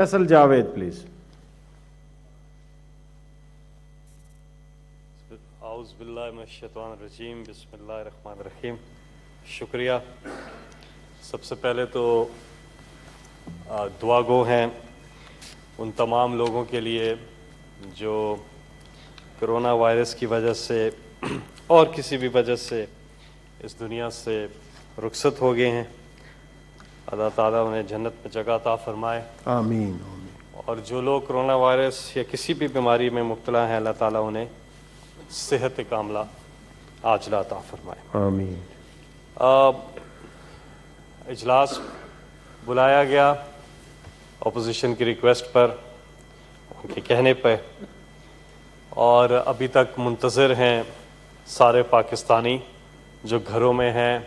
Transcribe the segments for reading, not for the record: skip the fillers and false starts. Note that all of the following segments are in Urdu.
فیصل جاوید پلیز. اعوذ باللہ من الشیطان الرجیم، بسم اللہ الرحمن الرحیم. شکریہ. سب سے پہلے تو دعا گو ہیں ان تمام لوگوں کے لیے جو کرونا وائرس کی وجہ سے اور کسی بھی وجہ سے اس دنیا سے رخصت ہو گئے ہیں. اللہ تعالیٰ انہیں جنت میں جگہ عطا فرمائے. آمین. اور جو لوگ کرونا وائرس یا کسی بھی بیماری میں مبتلا ہیں، اللہ تعالیٰ انہیں صحت کاملہ عاجلہ عطا فرمائے. آمین. اجلاس بلایا گیا اپوزیشن کی ریکویسٹ پر، ان کے کہنے پہ، اور ابھی تک منتظر ہیں سارے پاکستانی جو گھروں میں ہیں،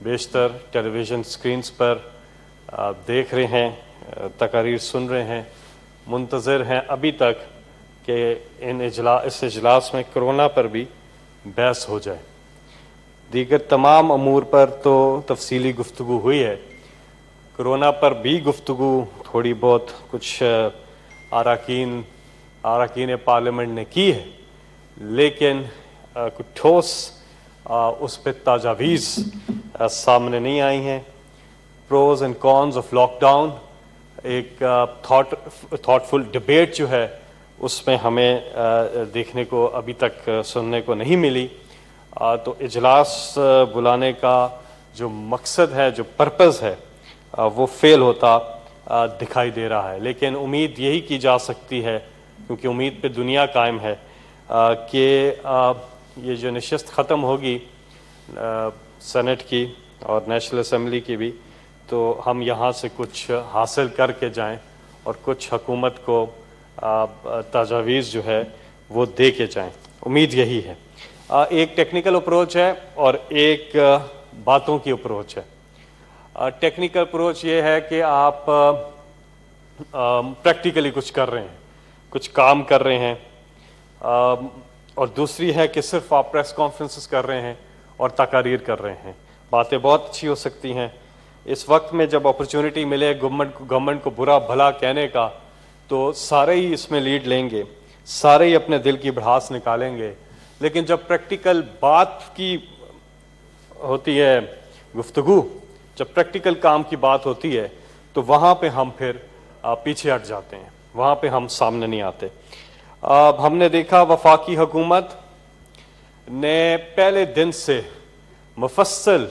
بیشتر ٹیلی ویژن سکرینز پر دیکھ رہے ہیں، تقاریر سن رہے ہیں، منتظر ہیں ابھی تک کہ اس اجلاس میں کرونا پر بھی بحث ہو جائے. دیگر تمام امور پر تو تفصیلی گفتگو ہوئی ہے، کرونا پر بھی گفتگو تھوڑی بہت کچھ اراکین پارلیمنٹ نے کی ہے، لیکن کچھ ٹھوس اس پہ تجاویز سامنے نہیں آئی ہیں. Pros and cons of lockdown, ایک تھاٹ فل ڈبیٹ جو ہے اس میں ہمیں دیکھنے کو ابھی تک سننے کو نہیں ملی. تو اجلاس بلانے کا جو مقصد ہے، جو پرپز ہے، وہ فیل ہوتا دکھائی دے رہا ہے. لیکن امید یہی کی جا سکتی ہے، کیونکہ امید پہ دنیا قائم ہے، کہ یہ جو نشست ختم ہوگی سینٹ کی اور نیشنل اسمبلی کی بھی، تو ہم یہاں سے کچھ حاصل کر کے جائیں اور کچھ حکومت کو تجاویز جو ہے وہ دے کے جائیں. امید یہی ہے. ایک ٹیکنیکل اپروچ ہے اور ایک باتوں کی اپروچ ہے. ٹیکنیکل اپروچ یہ ہے کہ آپ پریکٹیکلی کچھ کر رہے ہیں، کچھ کام کر رہے ہیں، اور دوسری ہے کہ صرف آپ پریس کانفرنسز کر رہے ہیں اور تقاریر کر رہے ہیں. باتیں بہت اچھی ہو سکتی ہیں. اس وقت میں جب اپرچونٹی ملے گورنمنٹ کو برا بھلا کہنے کا، تو سارے ہی اس میں لیڈ لیں گے، سارے ہی اپنے دل کی بھڑاس نکالیں گے. لیکن جب پریکٹیکل بات کی ہوتی ہے گفتگو، جب پریکٹیکل کام کی بات ہوتی ہے، تو وہاں پہ ہم پھر پیچھے ہٹ جاتے ہیں، وہاں پہ ہم سامنے نہیں آتے. ہم نے دیکھا وفاقی حکومت نے پہلے دن سے مفصل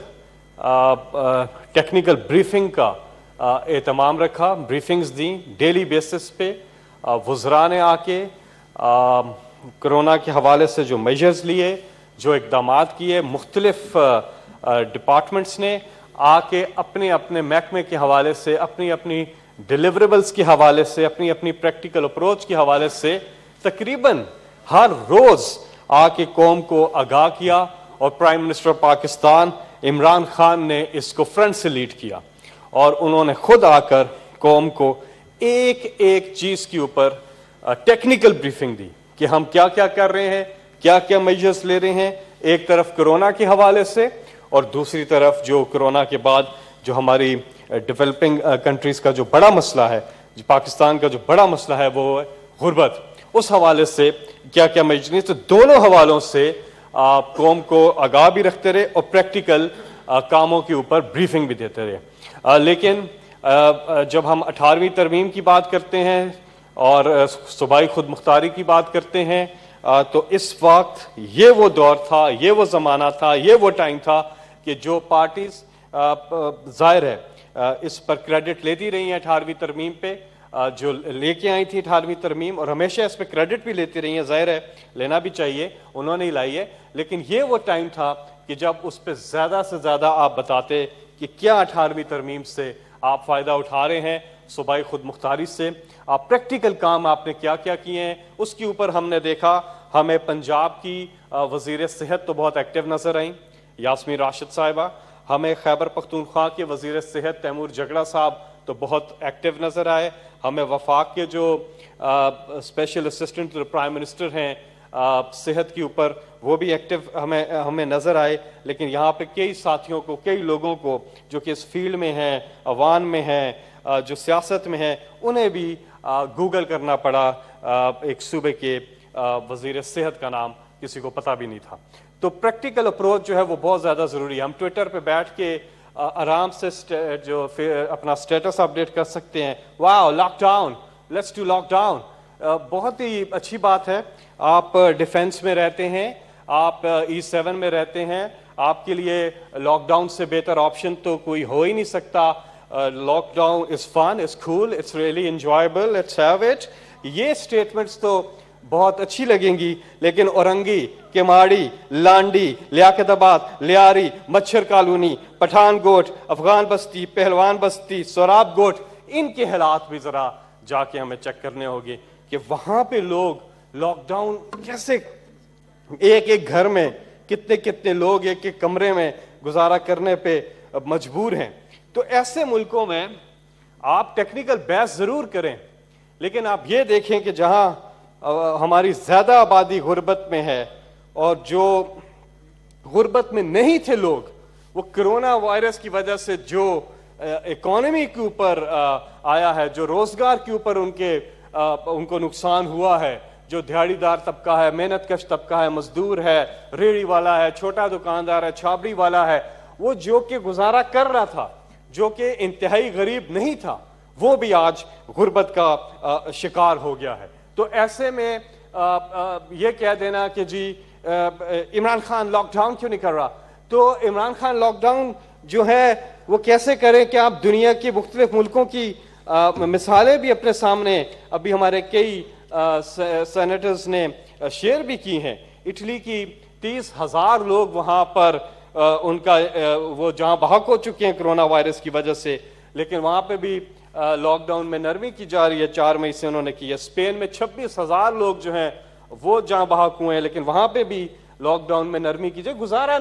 ٹیکنیکل بریفنگ کا اہتمام رکھا، بریفنگز دیں ڈیلی بیسس پہ. وزراء نے آ کے کرونا کے حوالے سے جو میجرز لیے، جو اقدامات کیے، مختلف ڈپارٹمنٹس نے آ کے اپنے اپنے محکمے کے حوالے سے، اپنی اپنی ڈیلیوریبلز کے حوالے سے، اپنی اپنی پریکٹیکل اپروچ کے حوالے سے تقریباً ہر روز آ کے قوم کو آگاہ کیا. اور پرائم منسٹر پاکستان عمران خان نے اس کو فرنٹ سے لیڈ کیا، اور انہوں نے خود آ کر قوم کو ایک ایک چیز کے اوپر ٹیکنیکل بریفنگ دی کہ ہم کیا کیا کر رہے ہیں، کیا کیا میجرز لے رہے ہیں، ایک طرف کرونا کے حوالے سے، اور دوسری طرف جو کرونا کے بعد جو ہماری ڈیولپنگ کنٹریز کا جو بڑا مسئلہ ہے، جو پاکستان کا جو بڑا مسئلہ ہے، وہ ہے غربت. اس حوالے سے کیا کیا میجرز، تو دونوں حوالوں سے قوم کو آگاہ بھی رکھتے رہے اور پریکٹیکل کاموں کے اوپر بریفنگ بھی دیتے رہے. لیکن جب ہم 18ویں ترمیم کی بات کرتے ہیں اور صوبائی خود مختاری کی بات کرتے ہیں، تو اس وقت یہ وہ دور تھا، یہ وہ زمانہ تھا، یہ وہ ٹائم تھا کہ جو پارٹیز ظاہر ہے اس پر کریڈٹ لیتی رہی ہیں 18ویں ترمیم پہ، جو لے کے آئی تھی 18ویں ترمیم، اور ہمیشہ اس پہ کریڈٹ بھی لیتی رہی ہیں، ظاہر ہے لینا بھی چاہیے، انہوں نے ہی لائی ہے. لیکن یہ وہ ٹائم تھا کہ جب اس پہ زیادہ سے زیادہ آپ بتاتے کہ کیا 18ویں ترمیم سے آپ فائدہ اٹھا رہے ہیں، صوبائی خود مختاری سے آپ پریکٹیکل کام آپ نے کیا کیا کیے ہیں. اس کے اوپر ہم نے دیکھا، ہمیں پنجاب کی وزیر صحت تو بہت ایکٹیو نظر آئیں، یاسمین راشد صاحبہ. ہمیں خیبر پختونخوا کے وزیر صحت تیمور جگڑا صاحب تو بہت ایکٹیو نظر آئے. ہمیں وفاق کے جو اسپیشل اسسٹنٹ پرائم منسٹر ہیں صحت کے اوپر، وہ بھی ایکٹیو ہمیں نظر آئے. لیکن یہاں پہ کئی ساتھیوں کو، کئی لوگوں کو جو کہ اس فیلڈ میں ہیں، عوام میں ہیں، جو سیاست میں ہیں انہیں بھی گوگل کرنا پڑا. ایک صوبے کے وزیر صحت کا نام کسی کو پتہ بھی نہیں تھا. تو پریکٹیکل اپروچ جو ہے وہ بہت زیادہ ضروری ہے. ہم ٹویٹر پہ بیٹھ کے آرام سے جو اپنا اسٹیٹس اپڈیٹ کر سکتے ہیں. Wow lockdown, let's do lockdown, بہت ہی اچھی بات ہے. آپ ڈیفنس میں رہتے ہیں, آپ E7 میں رہتے ہیں, آپ کے لیے لاک ڈاؤن سے بہتر آپشن تو کوئی ہو ہی نہیں سکتا. Lockdown is fun, is cool, it's really enjoyable, let's have it. یہ اسٹیٹمنٹس تو بہت اچھی لگیں گی, لیکن اورنگی, کیماڑی, لانڈی, لیاقت آباد, لیاری, مچھر کالونی, پٹھان گوٹ, افغان بستی, پہلوان بستی, سوراب گوٹ, ان کے حالات بھی ذرا جا کے ہمیں چیک کرنے ہوگے کہ وہاں پہ لوگ لاک ڈاؤن کیسے, ایک ایک گھر میں کتنے کتنے لوگ ایک ایک کمرے میں گزارا کرنے پہ مجبور ہیں. تو ایسے ملکوں میں آپ ٹیکنیکل بحث ضرور کریں, لیکن آپ یہ دیکھیں کہ جہاں ہماری زیادہ آبادی غربت میں ہے اور جو غربت میں نہیں تھے لوگ, وہ کرونا وائرس کی وجہ سے جو اکانومی کے اوپر آیا ہے, جو روزگار کے اوپر ان کو نقصان ہوا ہے, جو دیہڑی دار طبقہ ہے, محنت کش طبقہ ہے, مزدور ہے, ریڑھی والا ہے, چھوٹا دکاندار ہے, چھابڑی والا ہے, وہ جو کہ گزارا کر رہا تھا, جو کہ انتہائی غریب نہیں تھا, وہ بھی آج غربت کا شکار ہو گیا ہے. تو ایسے میں یہ کہہ دینا کہ جی عمران خان لاک ڈاؤن کیوں نہیں کر رہا, تو عمران خان لاک ڈاؤن جو ہے وہ کیسے کریں کہ آپ دنیا کے مختلف ملکوں کی مثالیں بھی اپنے سامنے ابھی ہمارے کئی سینیٹرز نے شیئر بھی کی ہیں. اٹلی کی 30,000 لوگ وہاں پر ان کا وہ جہاں بحق ہو چکے ہیں کرونا وائرس کی وجہ سے, لیکن وہاں پہ بھی لاک ڈاؤن میں نرمی کی جا رہی ہے. 4 مئی سے انہوں نے کی ہے. اسپین میں 26,000 لوگ جو ہیں وہ جہاں بحق ہوئے ہیں, لیکن وہاں پہ بھی لاک ڈاؤن میں نرمی کی جائے. گزارا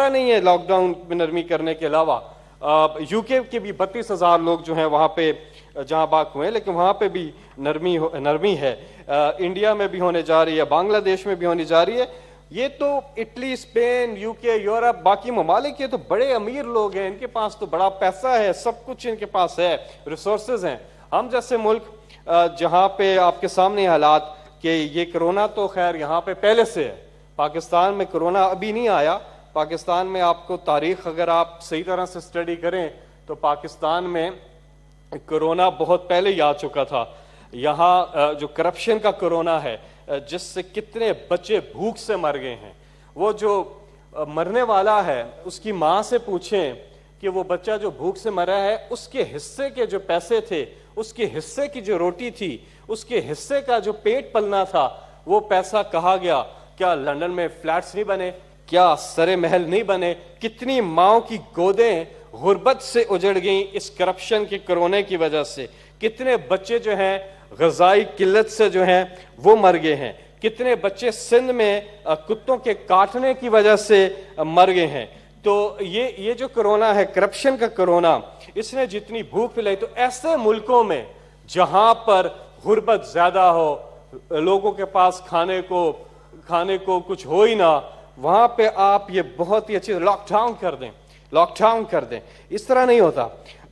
نہیں ہے لاک ڈاؤن میں نرمی کرنے کے علاوہ. یو کے بھی 32,000 لوگ جو ہیں وہاں پہ جہاں بحق ہوئے ہیں, لیکن وہاں پہ بھی نرمی ہے. انڈیا میں بھی ہونے جا رہی ہے, بنگلہ دیش میں بھی ہونے جا رہی ہے. یہ تو اٹلی, اسپین, یو کے, یورپ, باقی ممالک کے تو بڑے امیر لوگ ہیں, ان کے پاس تو بڑا پیسہ ہے, سب کچھ ان کے پاس ہے, ریسورسز ہیں. ہم جیسے ملک جہاں پہ آپ کے سامنے حالات کہ یہ کرونا تو خیر یہاں پہ پہلے سے ہے, پاکستان میں کرونا ابھی نہیں آیا. پاکستان میں آپ کو تاریخ اگر آپ صحیح طرح سے اسٹڈی کریں تو پاکستان میں کرونا بہت پہلے ہی آ چکا تھا. یہاں جو کرپشن کا کرونا ہے جس سے کتنے بچے بھوک سے مر گئے ہیں, وہ جو مرنے والا ہے اس کی ماں سے پوچھیں کہ وہ بچہ جو بھوک سے مرا ہے اس کے حصے کے جو پیسے تھے, اس کے حصے کی جو روٹی تھی, اس کے حصے کا جو پیٹ پلنا تھا, وہ پیسہ کہاں گیا؟ کیا لندن میں فلیٹس نہیں بنے؟ کیا سرے محل نہیں بنے؟ کتنی ماؤں کی گودیں غربت سے اجڑ گئیں اس کرپشن کے کرونے کی وجہ سے. کتنے بچے جو ہیں غذائی قلت سے جو ہیں وہ مر گئے ہیں. کتنے بچے سندھ میں کتوں کے کاٹنے کی وجہ سے مر گئے ہیں. تو یہ جو کرونا ہے, کرپشن کا کرونا, اس نے جتنی بھوک پلائی. تو ایسے ملکوں میں جہاں پر غربت زیادہ ہو, لوگوں کے پاس کھانے کو کچھ ہو ہی نہ, وہاں پہ آپ یہ بہت ہی اچھی لاک ڈاؤن کر دیں. اس طرح نہیں ہوتا.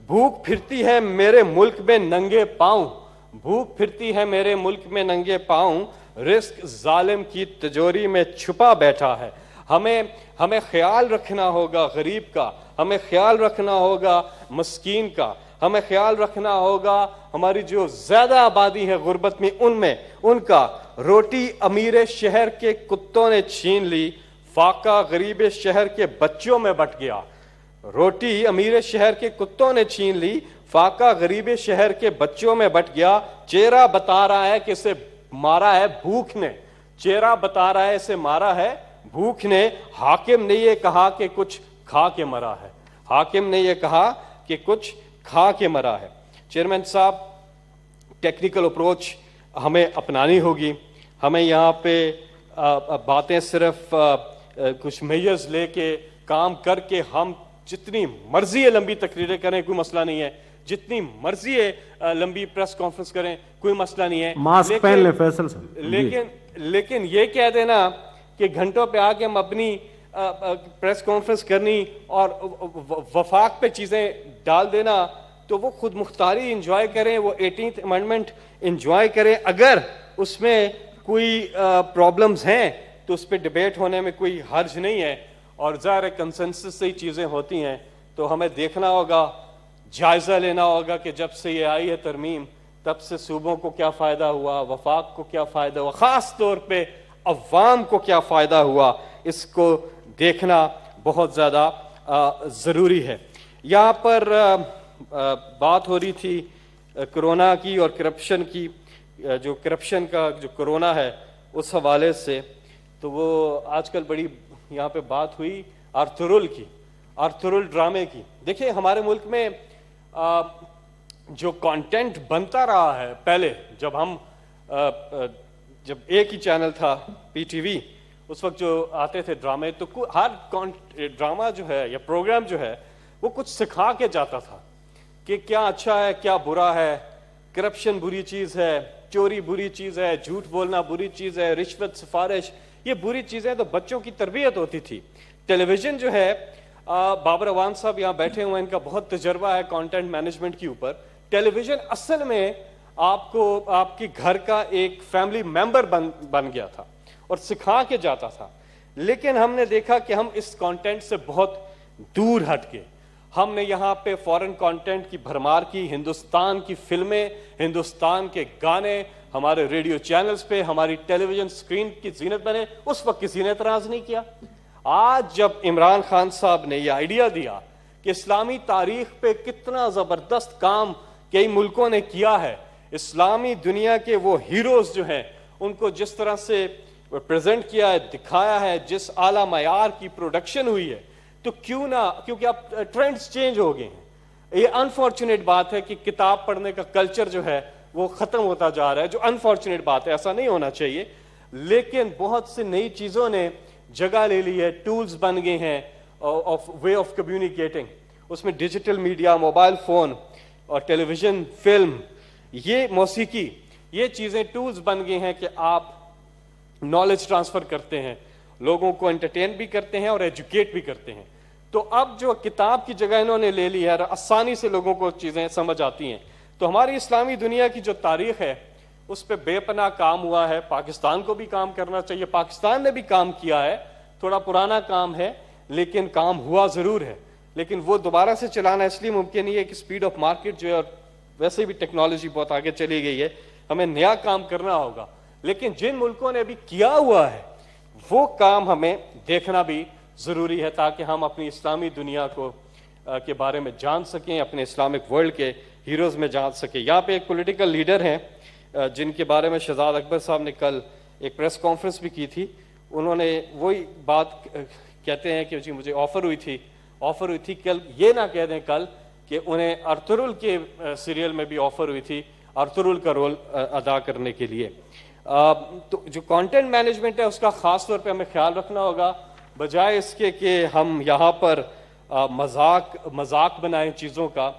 بھوک پھرتی ہے میرے ملک میں ننگے پاؤں, بھوک پھرتی ہے میرے ملک میں ننگے پاؤں, رزق ظالم کی تجوری میں چھپا بیٹھا ہے. ہمیں خیال رکھنا ہوگا غریب کا, ہمیں خیال رکھنا ہوگا مسکین کا, ہمیں خیال رکھنا ہوگا ہماری جو زیادہ آبادی ہے غربت میں ان کا. روٹی امیر شہر کے کتوں نے چھین لی, فاقہ غریب شہر کے بچوں میں بٹ گیا. روٹی امیر شہر کے کتوں نے چھین لی, فاقہ غریب شہر کے بچوں میں بٹ گیا. چہرہ بتا رہا ہے کہ اسے مارا ہے بھوک نے, چہرہ بتا رہا ہے اسے مارا ہے بھوک نے. حاکم نے یہ کہا کہ کچھ کھا کے مرا ہے, حاکم نے یہ کہا کہ کچھ کھا کے مرا ہے. چیئرمین صاحب, ٹیکنیکل اپروچ ہمیں اپنانی ہوگی. ہمیں یہاں پہ باتیں صرف کچھ میجرز لے کے کام کر کے ہم جتنی مرضی ہے لمبی تقریریں کریں کوئی مسئلہ نہیں ہے, جتنی مرضی ہے لمبی پریس کانفرنس کریں کوئی مسئلہ نہیں ہے, ماسک پہن لیں فیصل صاحب. لیکن یہ کہہ دینا کہ گھنٹوں پہ آ کے ہم اپنی پریس کانفرنس کرنی اور وفاق پہ چیزیں ڈال دینا, تو وہ خود مختاری انجوائے کریں, وہ 18th امینڈمنٹ انجوائے کریں. اگر اس میں کوئی پرابلمز ہیں تو اس پہ ڈبیٹ ہونے میں کوئی حرج نہیں ہے, اور ظاہر کنسنسس سے ہی چیزیں ہوتی ہیں. تو ہمیں دیکھنا ہوگا, جائزہ لینا ہوگا کہ جب سے یہ آئی ہے ترمیم تب سے صوبوں کو کیا فائدہ ہوا, وفاق کو کیا فائدہ ہوا, خاص طور پہ عوام کو کیا فائدہ ہوا, اس کو دیکھنا بہت زیادہ ضروری ہے. یہاں پر بات ہو رہی تھی کرونا کی اور کرپشن کی, جو کرپشن کا جو کرونا ہے اس حوالے سے, تو وہ آج کل بڑی یہاں پہ بات ہوئی آرتھرول کی, آرتھرول ڈرامے کی. دیکھیں ہمارے ملک میں جو کانٹینٹ بنتا رہا ہے, پہلے جب ایک ہی چینل تھا پی ٹی وی, اس وقت جو آتے تھے ڈرامے, تو ہر ڈرامہ جو ہے یا پروگرام جو ہے وہ کچھ سکھا کے جاتا تھا کہ کیا اچھا ہے کیا برا ہے, کرپشن بری چیز ہے, چوری بری چیز ہے, جھوٹ بولنا بری چیز ہے, رشوت سفارش یہ بری چیزیں. تو بچوں کی تربیت ہوتی تھی. ٹیلی ویژن جو ہے, بابر اوان صاحب یہاں بیٹھے ہوئے, ان کا بہت تجربہ ہے کانٹینٹ مینجمنٹ کے اوپر. ٹیلی ویژن اصل میں آپ کو آپ کے گھر کا ایک فیملی ممبر بن گیا تھا اور سکھا کے جاتا تھا. لیکن ہم نے دیکھا کہ ہم اس کانٹینٹ سے بہت دور ہٹ کے ہم نے یہاں پہ فورن کانٹینٹ کی بھرمار کی, ہندوستان کی فلمیں, ہندوستان کے گانے ہمارے ریڈیو چینلز پہ, ہماری ٹیلی ویژن سکرین کی زینت بنے. اس وقت کسی نے اعتراض نہیں کیا. آج جب عمران خان صاحب نے یہ آئیڈیا دیا کہ اسلامی تاریخ پہ کتنا زبردست کام کئی ملکوں نے کیا ہے, اسلامی دنیا کے وہ ہیروز جو ہیں ان کو جس طرح سے پریزنٹ کیا ہے, دکھایا ہے, جس اعلیٰ معیار کی پروڈکشن ہوئی ہے, تو کیوں نہ, کیونکہ اب ٹرینڈز چینج ہو گئے ہیں. یہ انفارچونیٹ بات ہے کہ کتاب پڑھنے کا کلچر جو ہے وہ ختم ہوتا جا رہا ہے, جو انفارچونیٹ بات ہے, ایسا نہیں ہونا چاہیے. لیکن بہت سی نئی چیزوں نے جگہ لے لی ہے, ٹولز بن گئے ہیں وے آف کمیونیکیٹنگ. اس میں ڈیجیٹل میڈیا, موبائل فون اور ٹیلی ویژن, فلم, یہ موسیقی, یہ چیزیں ٹولز بن گئے ہیں کہ آپ نالج ٹرانسفر کرتے ہیں, لوگوں کو انٹرٹین بھی کرتے ہیں اور ایجوکیٹ بھی کرتے ہیں. تو اب جو کتاب کی جگہ انہوں نے لے لی ہے, آسانی سے لوگوں کو چیزیں سمجھ آتی ہیں. تو ہماری اسلامی دنیا کی جو تاریخ ہے اس پہ بے پناہ کام ہوا ہے. پاکستان کو بھی کام کرنا چاہیے, پاکستان نے بھی کام کیا ہے, تھوڑا پرانا کام ہے لیکن کام ہوا ضرور ہے. لیکن وہ دوبارہ سے چلانا اس لیے ممکن نہیں ہے کہ سپیڈ آف مارکیٹ جو ہے, اور ویسے بھی ٹیکنالوجی بہت آگے چلی گئی ہے, ہمیں نیا کام کرنا ہوگا. لیکن جن ملکوں نے ابھی کیا ہوا ہے وہ کام ہمیں دیکھنا بھی ضروری ہے تاکہ ہم اپنی اسلامی دنیا کو کے بارے میں جان سکیں, اپنے اسلامک ورلڈ کے ہیروز میں جان سکیں. یہاں پہ ایک پولیٹیکل لیڈر ہیں جن کے بارے میں شہزاد اکبر صاحب نے کل ایک پریس کانفرنس بھی کی تھی. انہوں نے وہی بات کہتے ہیں کہ جی مجھے آفر ہوئی تھی کل, یہ نہ کہہ دیں کل کہ انہیں آرتھرول کے سیریل میں بھی آفر ہوئی تھی آرتھرول کا رول ادا کرنے کے لیے. تو جو کانٹینٹ مینجمنٹ ہے اس کا خاص طور پہ ہمیں خیال رکھنا ہوگا, بجائے اس کے کہ ہم یہاں پر مذاق بنائیں چیزوں کا.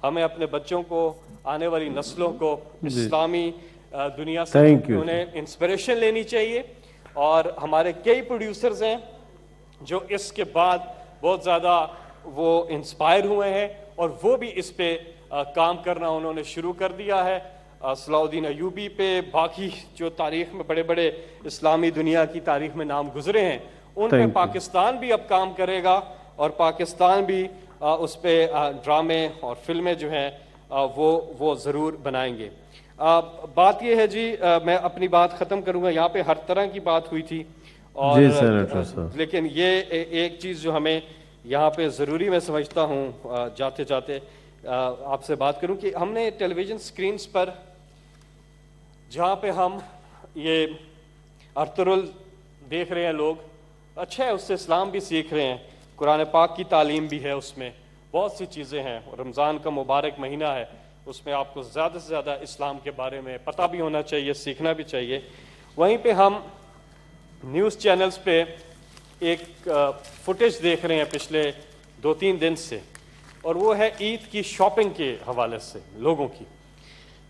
ہمیں اپنے بچوں کو, آنے والی نسلوں کو اسلامی دنیا سے انہیں انسپریشن لینی چاہیے. اور ہمارے کئی پروڈیوسرز ہیں جو اس کے بعد بہت زیادہ وہ انسپائر ہوئے ہیں اور وہ بھی اس پہ کام کرنا انہوں نے شروع کر دیا ہے. صلاح الدین ایوبی پہ, باقی جو تاریخ میں بڑے بڑے اسلامی دنیا کی تاریخ میں نام گزرے ہیں ان پہ پاکستان بھی اب کام کرے گا, اور پاکستان بھی اس پہ ڈرامے اور فلمیں جو ہیں وہ ضرور بنائیں گے. بات یہ ہے جی, میں اپنی بات ختم کروں گا. یہاں پہ ہر طرح کی بات ہوئی تھی, اور لیکن یہ ایک چیز جو ہمیں یہاں پہ ضروری میں سمجھتا ہوں جاتے جاتے آپ سے بات کروں کہ ہم نے ٹیلی ویژن سکرینز پر جہاں پہ ہم یہ آرتھرول دیکھ رہے ہیں لوگ, اچھا ہے, اس سے اسلام بھی سیکھ رہے ہیں, قرآن پاک کی تعلیم بھی ہے, اس میں بہت سی چیزیں ہیں. رمضان کا مبارک مہینہ ہے, اس میں آپ کو زیادہ سے زیادہ اسلام کے بارے میں پتہ بھی ہونا چاہیے, سیکھنا بھی چاہیے. وہیں پہ ہم نیوز چینلز پہ ایک فوٹیج دیکھ رہے ہیں پچھلے 2-3 دن سے, اور وہ ہے عید کی شاپنگ کے حوالے سے لوگوں کی.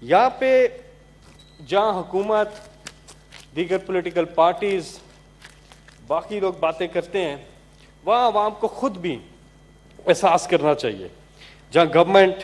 یہاں پہ جہاں حکومت, دیگر پولیٹیکل پارٹیز, باقی لوگ باتیں کرتے ہیں, وہاں عوام کو خود بھی احساس کرنا چاہیے. جہاں گورنمنٹ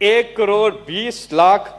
1,20,00,000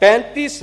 35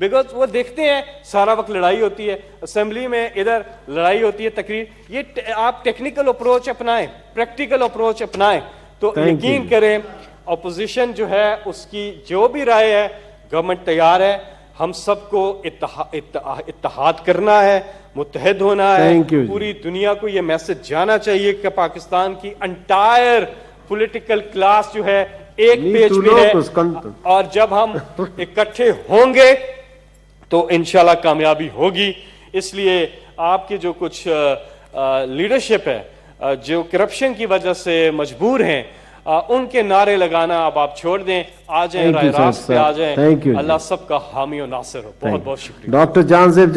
بیکاز وہ دیکھتے ہیں سارا وقت لڑائی ہوتی ہے اسمبلی میں, ادھر لڑائی ہوتی ہے, تقریر. یہ آپ ٹیکنیکل اپروچ اپنائیں, پریکٹیکل اپروچ اپنائیں تو یقین کریں اپوزیشن جو ہے اس کی جو بھی رائے ہے گورنمنٹ تیار ہے. ہم سب کو اتحاد کرنا ہے, متحد ہونا ہے. پوری دنیا کو یہ میسج جانا چاہیے کہ پاکستان کی انٹائر پولیٹیکل کلاس جو ہے ایک پیج پہ ہے, اور جب ہم اکٹھے ہوں گے تو انشاءاللہ کامیابی ہوگی. اس لیے آپ کی جو کچھ لیڈرشپ ہے جو کرپشن کی وجہ سے مجبور ہیں, ان کے نعرے لگانا اب آپ چھوڑ دیں, آ جائیں رائے راست پہ آ جائیں. اللہ سب کا حامی و ناصر ہو. بہت بہت شکریہ. ڈاکٹر جان زیب